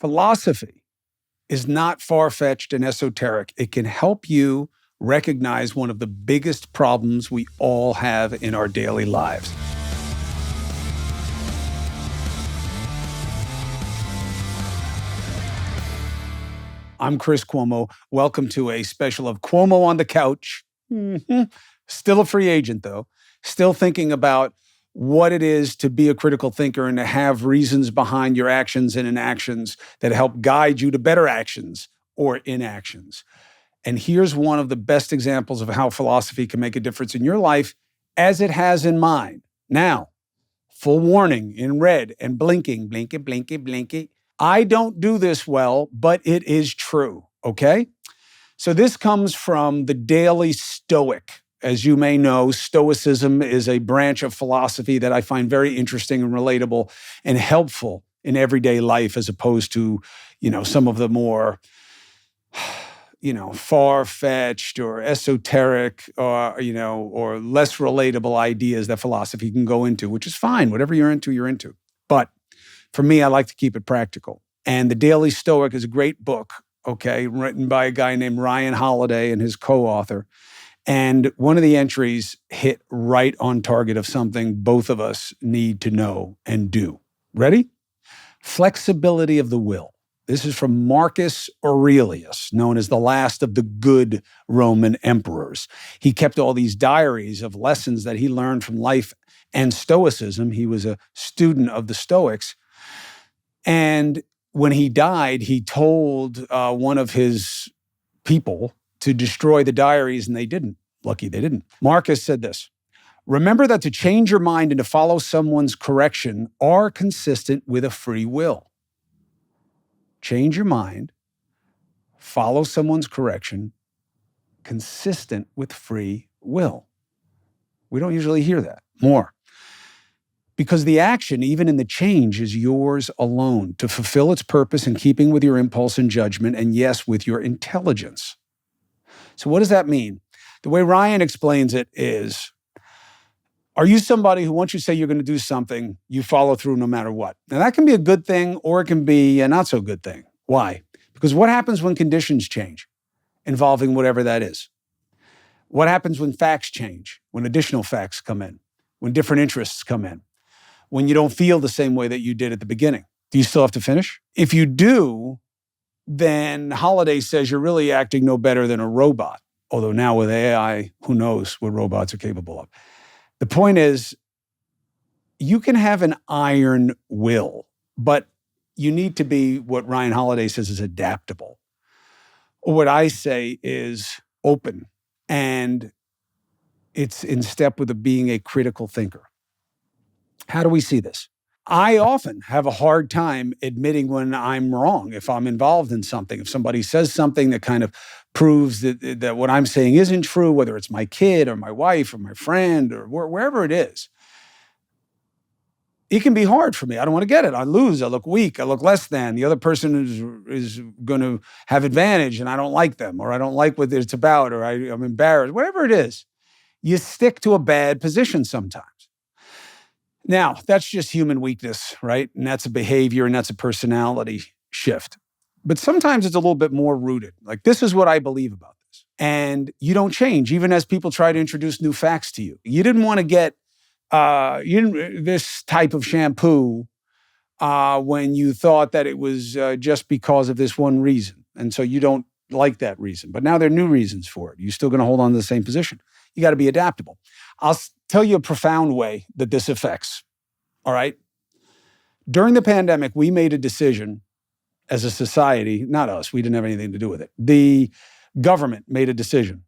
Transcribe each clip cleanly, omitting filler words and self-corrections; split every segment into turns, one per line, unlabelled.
Philosophy is not far-fetched and esoteric. It can help you recognize one of the biggest problems we all have in our daily lives. I'm Chris Cuomo. Welcome to a special of Cuomo on the Couch. Still a free agent, though. Still thinking about what it is to be a critical thinker and to have reasons behind your actions and inactions that help guide you to better actions or inactions. And here's one of the best examples of how philosophy can make a difference in your life, as it has in mine. Now, full warning in red and blinking, blinky, blinky, blinky. I don't do this well, but it is true, okay? So this comes from the Daily Stoic. As you may know, Stoicism is a branch of philosophy that I find very interesting and relatable and helpful in everyday life, as opposed to, some of the more, far-fetched or esoteric or less relatable ideas that philosophy can go into, which is fine. Whatever you're into, you're into. But for me, I like to keep it practical. And the Daily Stoic is a great book, okay, written by a guy named Ryan Holiday and his co-author. And one of the entries hit right on target of something both of us need to know and do. Ready? Flexibility of the will. This is from Marcus Aurelius, known as the last of the good Roman emperors. He kept all these diaries of lessons that he learned from life and Stoicism. He was a student of the Stoics. And when he died, he told one of his people to destroy the diaries, and they didn't. Lucky they didn't. Marcus said this: remember that to change your mind and to follow someone's correction are consistent with a free will. Change your mind, follow someone's correction, consistent with free will. We don't usually hear that. More. Because the action, even in the change, is yours alone to fulfill its purpose in keeping with your impulse and judgment, and yes, with your intelligence. So what does that mean? The way Ryan explains it is, are you somebody who, once you say you're going to do something, you follow through no matter what? Now, that can be a good thing or it can be a not so good thing. Why? Because what happens when conditions change, involving whatever that is? What happens when facts change, when additional facts come in, when different interests come in, when you don't feel the same way that you did at the beginning? Do you still have to finish? If you do, then Holiday says you're really acting no better than a robot. Although now with AI, who knows what robots are capable of. The point is, you can have an iron will, but you need to be what Ryan Holiday says is adaptable. Or what I say is open. And it's in step with being a critical thinker. How do we see this? I often have a hard time admitting when I'm wrong, if I'm involved in something. If somebody says something that kind of proves that what I'm saying isn't true, whether it's my kid or my wife or my friend or wherever it is, it can be hard for me. I don't want to get it. I lose. I look weak. I look less than. The other person is going to have advantage and I don't like them, or I don't like what it's about, or I'm embarrassed. Whatever it is, you stick to a bad position sometimes. Now, that's just human weakness, right? And that's a behavior and that's a personality shift. But sometimes it's a little bit more rooted. Like, this is what I believe about this. And you don't change, even as people try to introduce new facts to you. You didn't want to get this type of shampoo when you thought that it was just because of this one reason. And so you don't like that reason. But now there are new reasons for it. You're still going to hold on to the same position. You got to be adaptable. I'll tell you a profound way that this affects, all right? During the pandemic, we made a decision as a society, not us, we didn't have anything to do with it. The government made a decision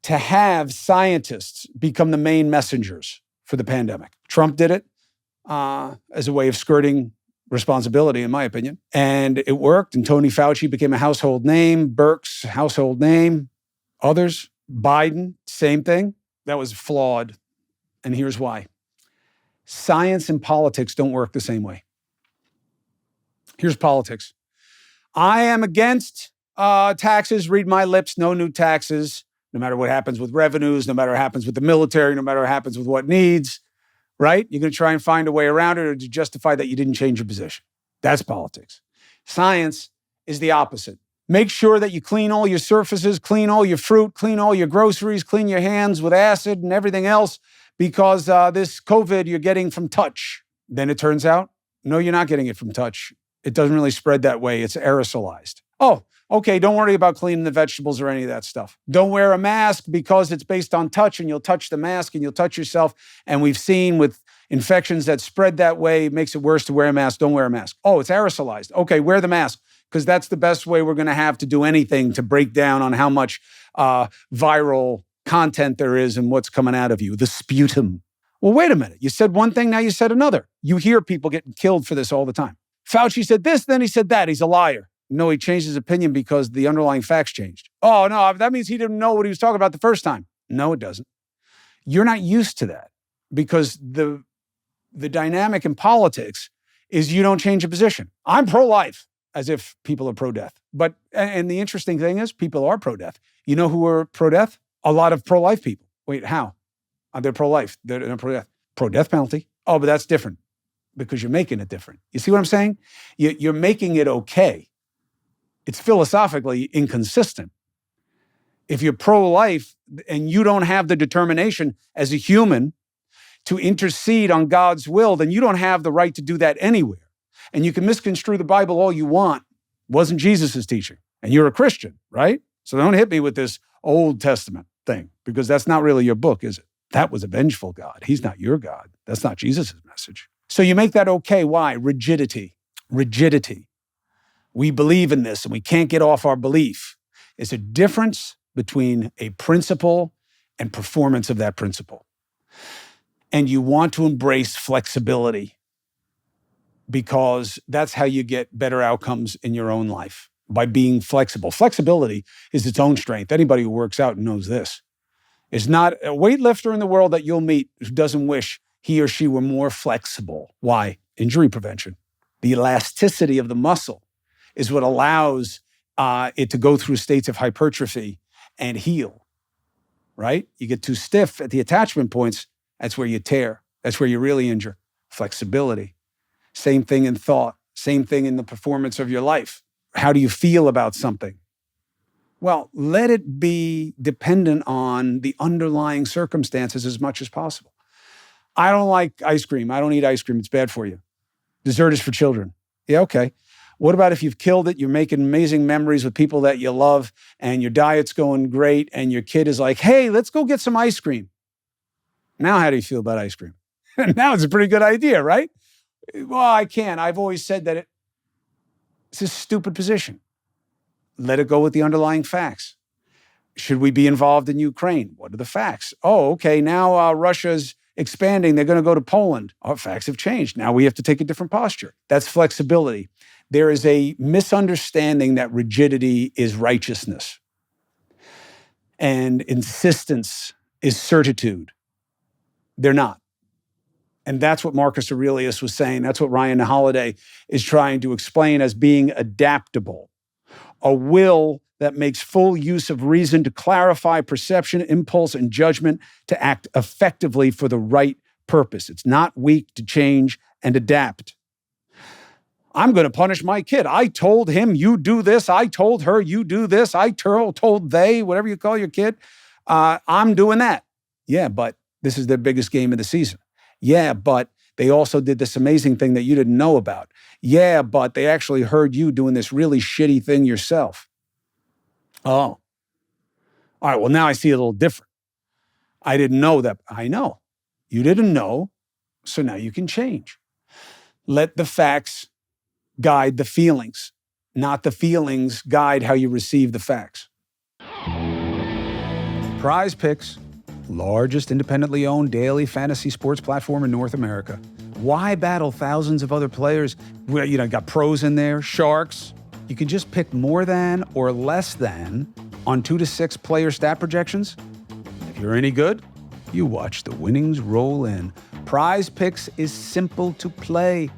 to have scientists become the main messengers for the pandemic. Trump did it as a way of skirting responsibility, in my opinion. And it worked, and Tony Fauci became a household name, Birx, household name, others, Biden, same thing. That was flawed, and here's why. Science and politics don't work the same way. Here's politics. I am against taxes, read my lips, no new taxes, no matter what happens with revenues, no matter what happens with the military, no matter what happens with what needs, right? You're going to try and find a way around it or to justify that you didn't change your position. That's politics. Science is the opposite. Make sure that you clean all your surfaces, clean all your fruit, clean all your groceries, clean your hands with acid and everything else, because this COVID you're getting from touch. Then it turns out, no, you're not getting it from touch. It doesn't really spread that way. It's aerosolized. Oh, okay, don't worry about cleaning the vegetables or any of that stuff. Don't wear a mask because it's based on touch, and you'll touch the mask and you'll touch yourself. And we've seen with infections that spread that way, it makes it worse to wear a mask. Don't wear a mask. Oh, it's aerosolized. Okay, wear the mask, because that's the best way we're going to have to do anything to break down on how much viral content there is and what's coming out of you, the sputum. Well, wait a minute. You said one thing, now you said another. You hear people getting killed for this all the time. Fauci said this, then he said that. He's a liar. No, he changed his opinion because the underlying facts changed. Oh, no, that means he didn't know what he was talking about the first time. No, it doesn't. You're not used to that, because the dynamic in politics is you don't change a position. I'm pro-life, as if people are pro-death. And the interesting thing is people are pro-death. You know who are pro-death? A lot of pro-life people. Wait, how? They're pro-life. They're not pro-death. Pro-death penalty. Oh, but that's different because you're making it different. You see what I'm saying? You're making it okay. It's philosophically inconsistent. If you're pro-life and you don't have the determination as a human to intercede on God's will, then you don't have the right to do that anywhere. And you can misconstrue the Bible all you want. It wasn't Jesus' teaching. And you're a Christian, right? So don't hit me with this Old Testament thing, because that's not really your book, is it? That was a vengeful God. He's not your God. That's not Jesus' message. So you make that okay. Why? Rigidity. Rigidity. We believe in this and we can't get off our belief. It's a difference between a principle and performance of that principle. And you want to embrace flexibility, because that's how you get better outcomes in your own life, by being flexible. Flexibility is its own strength. Anybody who works out knows this. There's not a weightlifter in the world that you'll meet who doesn't wish he or she were more flexible. Why? Injury prevention. The elasticity of the muscle is what allows it to go through states of hypertrophy and heal, right? You get too stiff at the attachment points, that's where you tear. That's where you really injure. Flexibility. Same thing in thought. Same thing in the performance of your life. How do you feel about something? Well, let it be dependent on the underlying circumstances as much as possible. I don't like ice cream. I don't eat ice cream. It's bad for you. Dessert is for children. Yeah, okay. What about if you've killed it, you're making amazing memories with people that you love, and your diet's going great, and your kid is like, hey, let's go get some ice cream. Now how do you feel about ice cream? Now it's a pretty good idea, right? Well, I can't. I've always said that it's a stupid position. Let it go with the underlying facts. Should we be involved in Ukraine? What are the facts? Oh, okay, now Russia's expanding. They're going to go to Poland. Our facts have changed. Now we have to take a different posture. That's flexibility. There is a misunderstanding that rigidity is righteousness and insistence is certitude. They're not. And that's what Marcus Aurelius was saying. That's what Ryan Holiday is trying to explain as being adaptable. A will that makes full use of reason to clarify perception, impulse, and judgment to act effectively for the right purpose. It's not weak to change and adapt. I'm going to punish my kid. I told him, you do this. I told her, you do this. I told they, whatever you call your kid. I'm doing that. Yeah, but this is their biggest game of the season. Yeah, but they also did this amazing thing that you didn't know about. Yeah, but they actually heard you doing this really shitty thing yourself. Oh, all right, well, now I see it a little different. I didn't know that. I know. You didn't know, so now you can change. Let the facts guide the feelings, not the feelings guide how you receive the facts. Prize Picks, largest independently owned daily fantasy sports platform in North America. Why battle thousands of other players? Got pros in there, sharks. You can just pick more than or less than on 2 to 6 player stat projections. If you're any good, you watch the winnings roll in. Prize Picks is simple to play.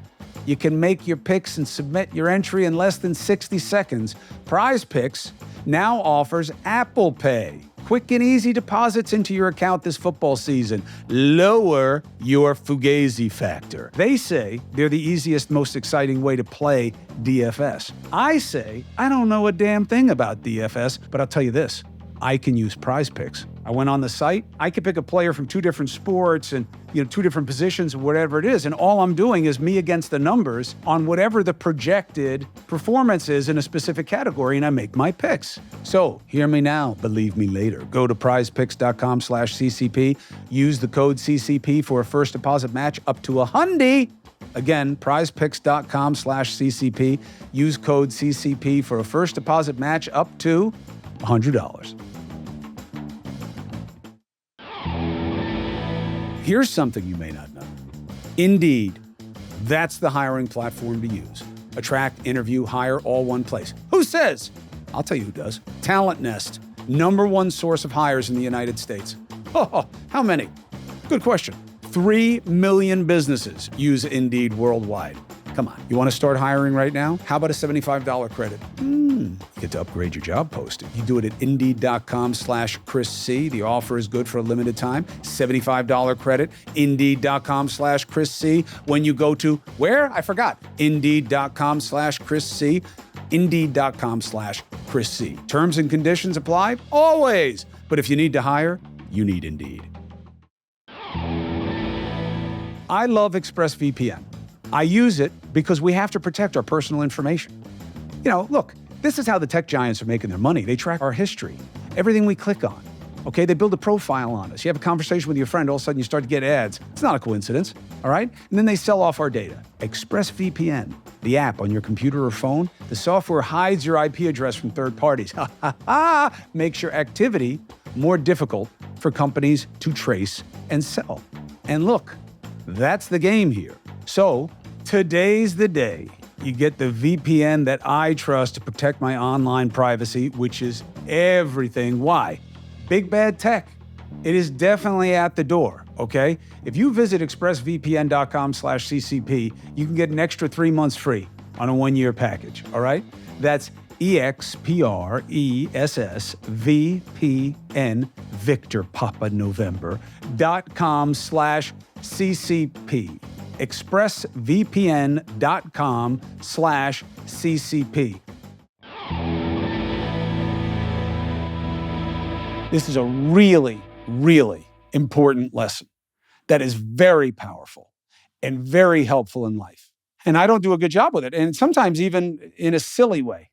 You can make your picks and submit your entry in less than 60 seconds. Prize Picks now offers Apple Pay. quick and easy deposits into your account this football season. Lower your Fugazi factor. They say they're the easiest, most exciting way to play DFS. I say I don't know a damn thing about DFS, but I'll tell you this. I can use Prize Picks. I went on the site. I could pick a player from 2 different sports and 2 different positions, whatever it is. And all I'm doing is me against the numbers on whatever the projected performance is in a specific category, and I make my picks. So hear me now, believe me later. Go to prizepicks.com/CCP. Use the code CCP for a first deposit match up to $100. Again, prizepicks.com/CCP. Use code CCP for a first deposit match up to $100. Here's something you may not know. Indeed, that's the hiring platform to use. Attract, interview, hire, all one place. Who says? I'll tell you who does. Talent Nest, #1 source of hires in the United States. Oh, how many? Good question. 3 million businesses use Indeed worldwide. Come on, you want to start hiring right now? How about a $75 credit? You get to upgrade your job posting. You do it at Indeed.com/Chris C. The offer is good for a limited time. $75 credit, Indeed.com/Chris C. When you go to, where? I forgot. Indeed.com/Chris C. Indeed.com/Chris C. Terms and conditions apply? Always. But if you need to hire, you need Indeed. I love ExpressVPN. I use it because we have to protect our personal information. Look, this is how the tech giants are making their money. They track our history, everything we click on. Okay, they build a profile on us. You have a conversation with your friend, all of a sudden you start to get ads. It's not a coincidence, all right? And then they sell off our data. ExpressVPN, the app on your computer or phone, the software hides your IP address from third parties. Makes your activity more difficult for companies to trace and sell. And look, that's the game here. So, today's the day you get the VPN that I trust to protect my online privacy, which is everything. Why? Big bad tech. It is definitely at the door, okay? If you visit expressvpn.com/CCP, you can get an extra 3 months free on a 1-year package, all right? That's EXPRESSVPN, Victor Papa November, .com/CCP. expressvpn.com/CCP. This is a really, really important lesson that is very powerful and very helpful in life. And I don't do a good job with it. And sometimes even in a silly way.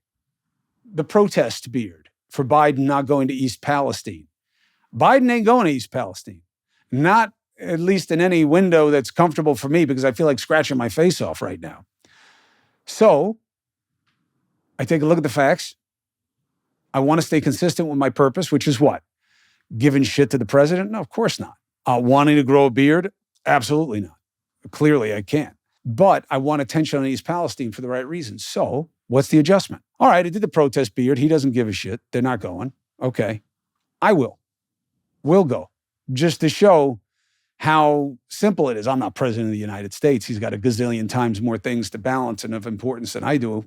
The protest beard for Biden not going to East Palestine. Biden ain't going to East Palestine. Not at least in any window that's comfortable for me, because I feel like scratching my face off right now. So I take a look at the facts. I want to stay consistent with my purpose, which is what? Giving shit to the president? No, of course not. Wanting to grow a beard? Absolutely not. Clearly I can't. But I want attention on East Palestine for the right reasons. So what's the adjustment? All right, I did the protest beard. He doesn't give a shit. They're not going. Okay. I will. We'll go. Just to show how simple it is. I'm not president of the United States. He's got a gazillion times more things to balance and of importance than I do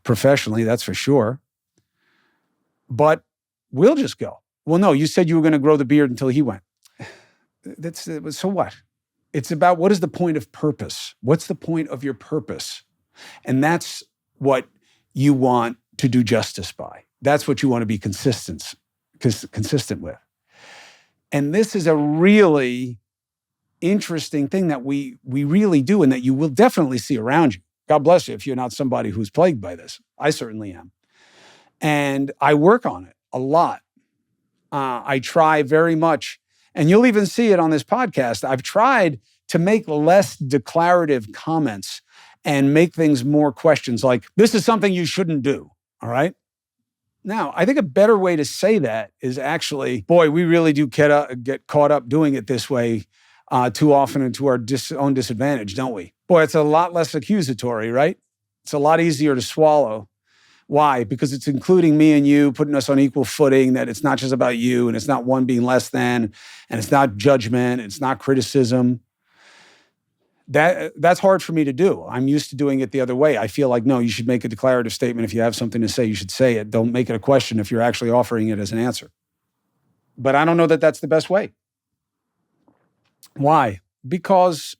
professionally, that's for sure. But we'll just go. Well, no, you said you were going to grow the beard until he went. So what? It's about what is the point of purpose? What's the point of your purpose? And that's what you want to do justice by. That's what you want to be consistent with. And this is a really interesting thing that we really do, and that you will definitely see around you. God bless you if you're not somebody who's plagued by this. I certainly am. And I work on it a lot. I try very much, and you'll even see it on this podcast. I've tried to make less declarative comments and make things more questions like, this is something you shouldn't do, all right? Now, I think a better way to say that is actually, boy, we really do get caught up doing it this way too often and to our own disadvantage, don't we? Boy, it's a lot less accusatory, right? It's a lot easier to swallow. Why? Because it's including me and you, putting us on equal footing, that it's not just about you, and it's not one being less than, and it's not judgment, it's not criticism. That's hard for me to do. I'm used to doing it the other way. I feel like, no, you should make a declarative statement. If you have something to say, you should say it. Don't make it a question if you're actually offering it as an answer. But I don't know that that's the best way. Why? Because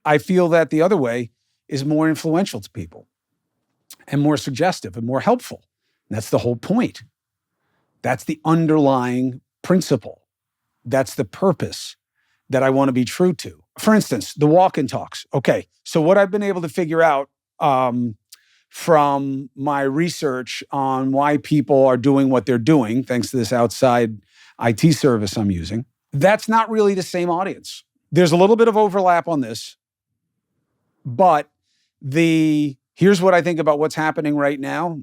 I feel that the other way is more influential to people and more suggestive and more helpful. And that's the whole point. That's the underlying principle. That's the purpose that I want to be true to. For instance, the walk and talks. Okay, so what I've been able to figure out from my research on why people are doing what they're doing, thanks to this outside IT service I'm using, that's not really the same audience. There's a little bit of overlap on this, but here's what I think about what's happening right now.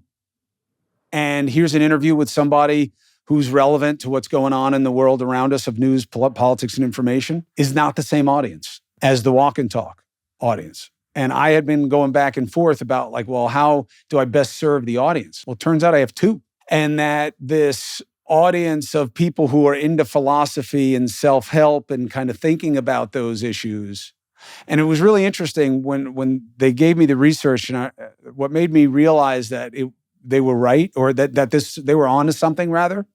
And here's an interview with somebody who's relevant to what's going on in the world around us of news, politics, and information, is not the same audience as the walk and talk audience. And I had been going back and forth about like, well, how do I best serve the audience? Well, it turns out I have two. And that this audience of people who are into philosophy and self-help and kind of thinking about those issues. And it was really interesting when they gave me the research, and what made me realize that they were right, or that they were onto something rather.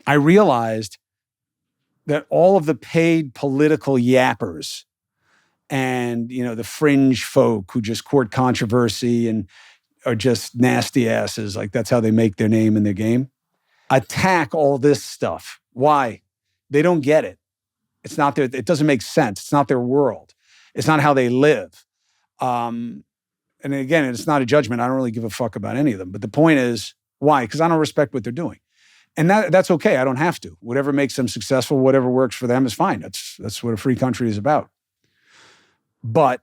I realized that all of the paid political yappers and, the fringe folk who just court controversy and are just nasty asses, like that's how they make their name in their game, attack all this stuff. Why? They don't get it. It's not it doesn't make sense. It's not their world. It's not how they live. And again, it's not a judgment. I don't really give a fuck about any of them. But the point is, why? Because I don't respect what they're doing. And that's okay. I don't have to. Whatever makes them successful, whatever works for them is fine. That's what a free country is about. But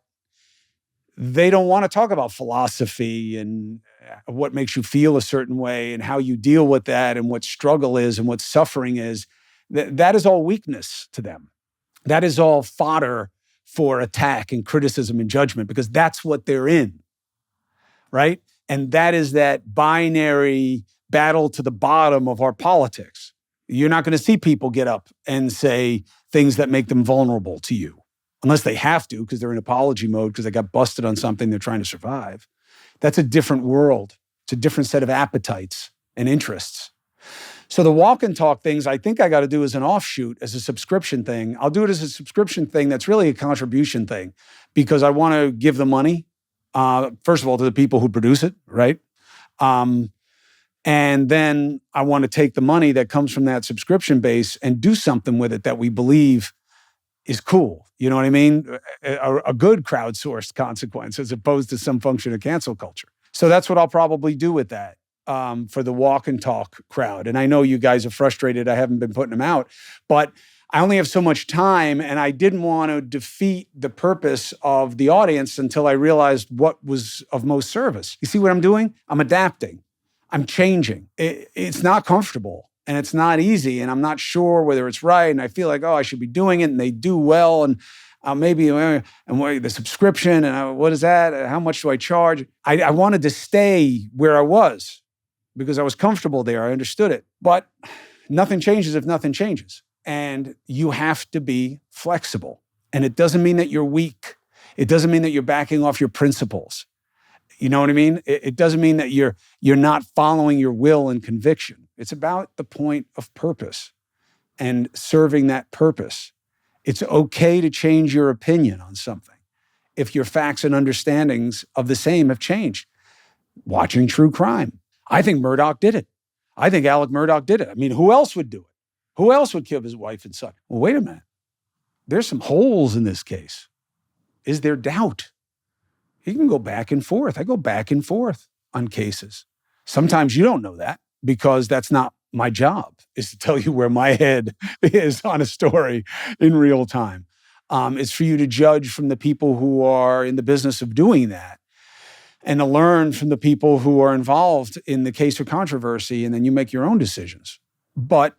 they don't want to talk about philosophy and what makes you feel a certain way and how you deal with that and what struggle is and what suffering is. That is all weakness to them. That is all fodder for attack and criticism and judgment, because that's what they're in, right? And that is that binary battle to the bottom of our politics. You're not going to see people get up and say things that make them vulnerable to you, unless they have to, because they're in apology mode, because they got busted on something they're trying to survive. That's a different world. It's a different set of appetites and interests. So the walk and talk things, I think I got to do as an offshoot, as a subscription thing. I'll do it as a subscription thing that's really a contribution thing, because I want to give the money, first of all, to the people who produce it, right? And then I want to take the money that comes from that subscription base and do something with it that we believe is cool. You know what I mean? A good crowdsourced consequence, as opposed to some function of cancel culture. So that's what I'll probably do with that for the walk and talk crowd. And I know you guys are frustrated I haven't been putting them out, but I only have so much time, and I didn't want to defeat the purpose of the audience until I realized what was of most service. You see what I'm doing? I'm adapting. I'm changing. It's not comfortable. And it's not easy, and I'm not sure whether it's right, and I feel like, I should be doing it, and they do well, and maybe and the subscription, and what is that? How much do I charge? I wanted to stay where I was because I was comfortable there. I understood it. But nothing changes if nothing changes. And you have to be flexible. And it doesn't mean that you're weak. It doesn't mean that you're backing off your principles. You know what I mean? It doesn't mean that you're not following your will and conviction. It's about the point of purpose and serving that purpose. It's okay to change your opinion on something if your facts and understandings of the same have changed. Watching true crime. I think Murdoch did it. I think Alec Murdoch did it. I mean, who else would do it? Who else would kill his wife and son? Well, wait a minute. There's some holes in this case. Is there doubt? You can go back and forth. I go back and forth on cases. Sometimes you don't know that, because that's not my job, is to tell you where my head is on a story in real time. It's for you to judge from the people who are in the business of doing that, and to learn from the people who are involved in the case or controversy, and then you make your own decisions. But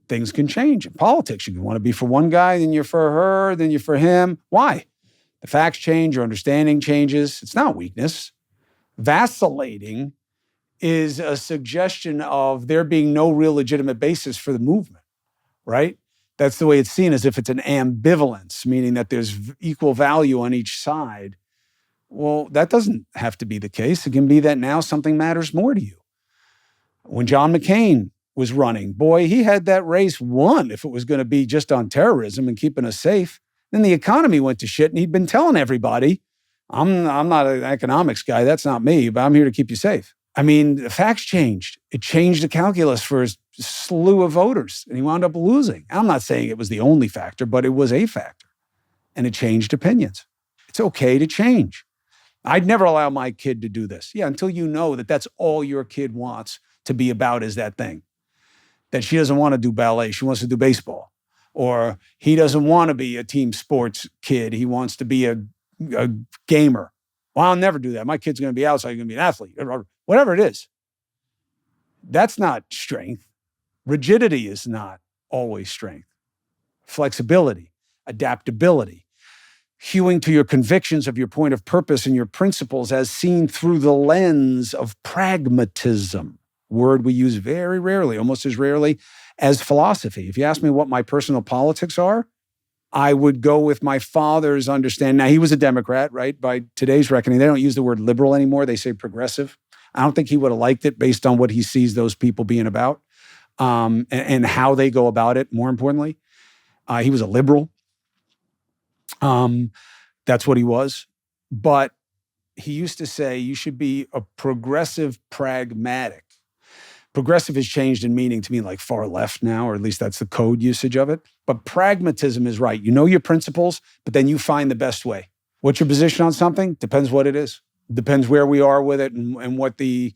things can change. In politics, you want to be for one guy, then you're for her, then you're for him. Why? The facts change, your understanding changes. It's not weakness. Vacillating is a suggestion of there being no real legitimate basis for the movement, right? That's the way it's seen, as if it's an ambivalence, meaning that there's equal value on each side. Well, that doesn't have to be the case. It can be that now something matters more to you. When John McCain was running. Boy, he had that race won if it was going to be just on terrorism and keeping us safe. Then the economy went to shit, and he'd been telling everybody, I'm not an economics guy. That's not me, but I'm here to keep you safe. I mean, the facts changed. It changed the calculus for a slew of voters, and he wound up losing. I'm not saying it was the only factor, but it was a factor, and it changed opinions. It's okay to change. I'd never allow my kid to do this. Yeah, until you know that that's all your kid wants to be about is that thing. That she doesn't want to do ballet, she wants to do baseball. Or he doesn't want to be a team sports kid, he wants to be a gamer. Well, I'll never do that. My kid's going to be outside, he's going to be an athlete. Whatever it is. That's not strength. Rigidity is not always strength. Flexibility, adaptability, hewing to your convictions of your point of purpose and your principles as seen through the lens of pragmatism. Word we use very rarely, almost as rarely as philosophy. If you ask me what my personal politics are, I would go with my father's understanding. Now, he was a Democrat, right? By today's reckoning, they don't use the word liberal anymore. They say progressive. I don't think he would have liked it based on what he sees those people being about and how they go about it, more importantly. He was a liberal. That's what he was. But he used to say you should be a progressive pragmatic. Progressive has changed in meaning to me like far left now, or at least that's the code usage of it. But pragmatism is right. You know your principles, but then you find the best way. What's your position on something? Depends what it is. Depends where we are with it and what the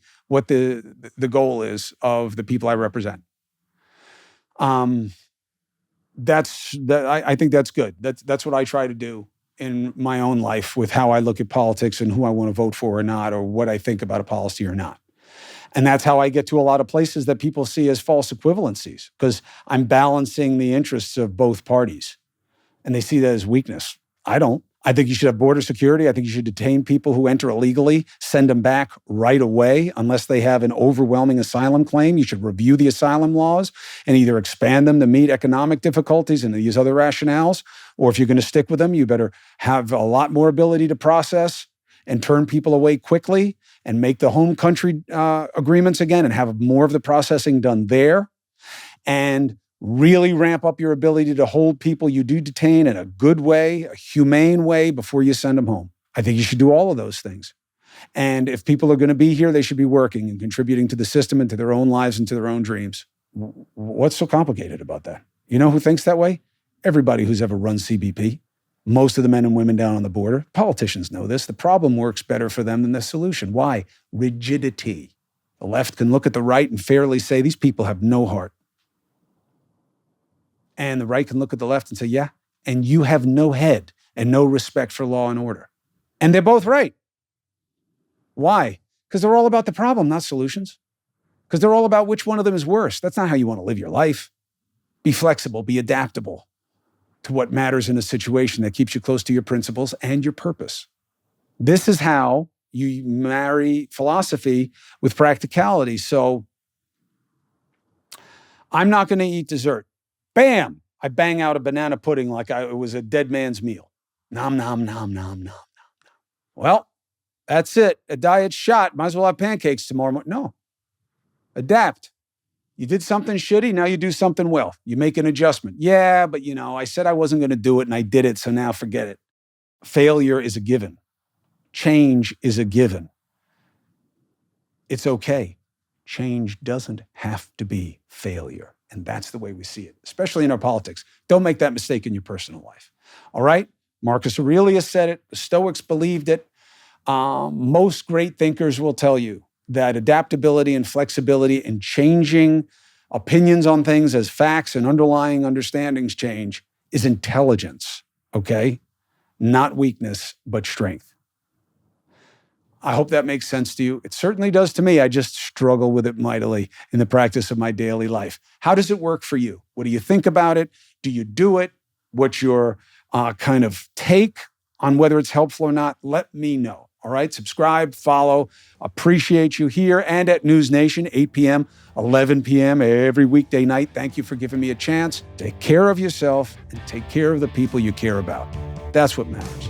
goal is of the people I represent. I think that's good. That's what I try to do in my own life with how I look at politics and who I want to vote for or not, or what I think about a policy or not. And that's how I get to a lot of places that people see as false equivalencies, because I'm balancing the interests of both parties. And they see that as weakness. I don't. I think you should have border security. I think you should detain people who enter illegally, send them back right away, unless they have an overwhelming asylum claim. You should review the asylum laws and either expand them to meet economic difficulties and these other rationales, or if you're going to stick with them, you better have a lot more ability to process and turn people away quickly and make the home country agreements again and have more of the processing done there, and really ramp up your ability to hold people you do detain in a good way, a humane way, before you send them home. I think you should do all of those things. And if people are going to be here, they should be working and contributing to the system and to their own lives and to their own dreams. What's so complicated about that? You know who thinks that way? Everybody who's ever run CBP. Most of the men and women down on the border. Politicians know this. The problem works better for them than the solution. Why? Rigidity. The left can look at the right and fairly say, these people have no heart. And the right can look at the left and say, yeah, and you have no head and no respect for law and order. And they're both right. Why? Because they're all about the problem, not solutions. Because they're all about which one of them is worse. That's not how you want to live your life. Be flexible, be adaptable to what matters in a situation that keeps you close to your principles and your purpose. This is how you marry philosophy with practicality. So I'm not going to eat dessert. Bam! I bang out a banana pudding like it was a dead man's meal. Nom, nom, nom, nom, nom, nom. Well, that's it. A diet shot. Might as well have pancakes tomorrow morning. No. Adapt. You did something shitty, now you do something well. You make an adjustment. Yeah, but I said I wasn't going to do it and I did it, so now forget it. Failure is a given. Change is a given. It's okay. Change doesn't have to be failure. And that's the way we see it, especially in our politics. Don't make that mistake in your personal life. All right? Marcus Aurelius said it. The Stoics believed it. Most great thinkers will tell you that adaptability and flexibility and changing opinions on things as facts and underlying understandings change is intelligence, okay? Not weakness, but strength. I hope that makes sense to you. It certainly does to me. I just struggle with it mightily in the practice of my daily life. How does it work for you? What do you think about it? Do you do it? What's your kind of take on whether it's helpful or not? Let me know. All right, subscribe, follow. Appreciate you here and at News Nation, 8 p.m., 11 p.m. every weekday night. Thank you for giving me a chance. Take care of yourself and take care of the people you care about. That's what matters.